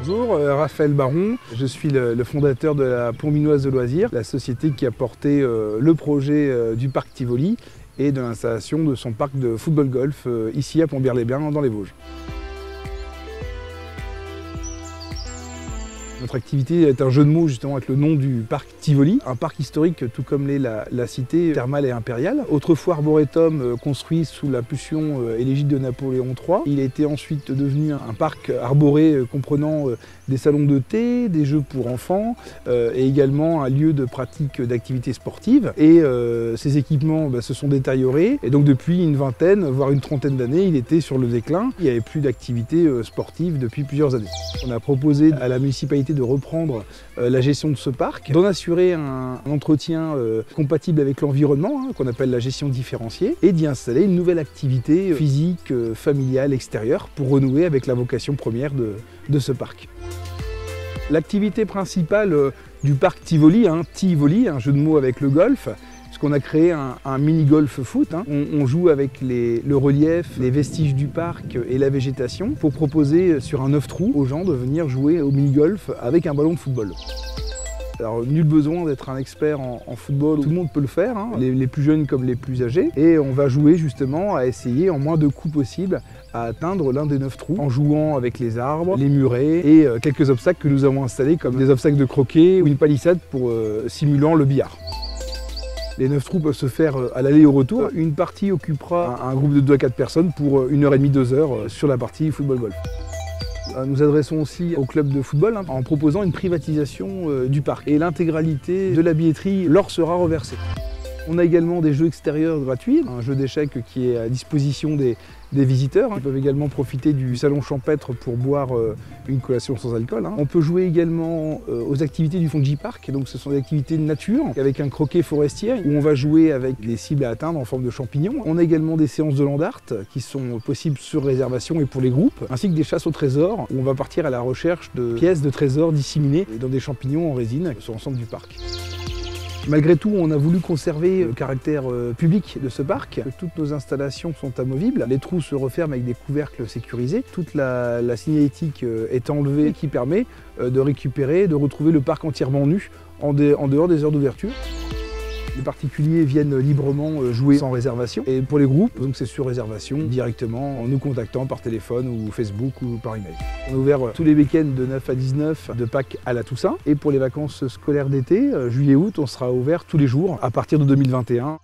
Bonjour, Raphaël Baron, je suis le fondateur de la Plombinoise de loisirs, la société qui a porté le projet du parc Tivoli et de l'installation de son parc de football-golf ici à Plombières-les-Bains dans les Vosges. Notre activité est un jeu de mots justement avec le nom du parc Tivoli, un parc historique tout comme l'est la cité thermale et impériale. Autrefois arboretum construit sous l'impulsion et l'égide de Napoléon III. Il a été ensuite devenu un parc arboré comprenant des salons de thé, des jeux pour enfants et également un lieu de pratique d'activités sportives. Et ces équipements se sont détériorés et donc depuis une vingtaine, voire une trentaine d'années, il était sur le déclin. Il n'y avait plus d'activités sportives depuis plusieurs années. On a proposé à la municipalité de reprendre la gestion de ce parc, d'en assurer un entretien compatible avec l'environnement, qu'on appelle la gestion différenciée, et d'y installer une nouvelle activité physique, familiale, extérieure, pour renouer avec la vocation première de ce parc. L'activité principale du parc Tivoli, Tivoli, un jeu de mots avec le golf, puisqu'on a créé un mini-golf foot. On joue avec le relief, les vestiges du parc et la végétation pour proposer sur un 9 trous aux gens de venir jouer au mini-golf avec un ballon de football. Alors, nul besoin d'être un expert en football, tout le monde peut le faire, les plus jeunes comme les plus âgés. Et on va jouer justement à essayer en moins de coups possible à atteindre l'un des 9 trous en jouant avec les arbres, les murets et quelques obstacles que nous avons installés comme des obstacles de croquet ou une palissade pour simulant le billard. Les 9 trous peuvent se faire à l'aller et au retour. Une partie occupera un groupe de 2 à 4 personnes pour 1h30, 2 heures sur la partie football-golf. Nous adressons aussi au club de football en proposant une privatisation du parc. Et l'intégralité de la billetterie leur sera reversée. On a également des jeux extérieurs gratuits, un jeu d'échecs qui est à disposition des visiteurs. Ils peuvent également profiter du salon champêtre pour boire une collation sans alcool. On peut jouer également aux activités du Fungi Park, donc ce sont des activités de nature, avec un croquet forestier où on va jouer avec des cibles à atteindre en forme de champignons. On a également des séances de land art qui sont possibles sur réservation et pour les groupes, ainsi que des chasses au trésor où on va partir à la recherche de pièces de trésors disséminées dans des champignons en résine sur l'ensemble du parc. Malgré tout, on a voulu conserver le caractère public de ce parc. Toutes nos installations sont amovibles. Les trous se referment avec des couvercles sécurisés. Toute la signalétique est enlevée, qui permet de récupérer, de retrouver le parc entièrement nu en dehors des heures d'ouverture. Les particuliers viennent librement jouer sans réservation. Et pour les groupes, donc c'est sur réservation directement en nous contactant par téléphone ou Facebook ou par email. On est ouvert tous les week-ends de 9 à 19 de Pâques à la Toussaint. Et pour les vacances scolaires d'été, juillet-août, on sera ouvert tous les jours à partir de 2021.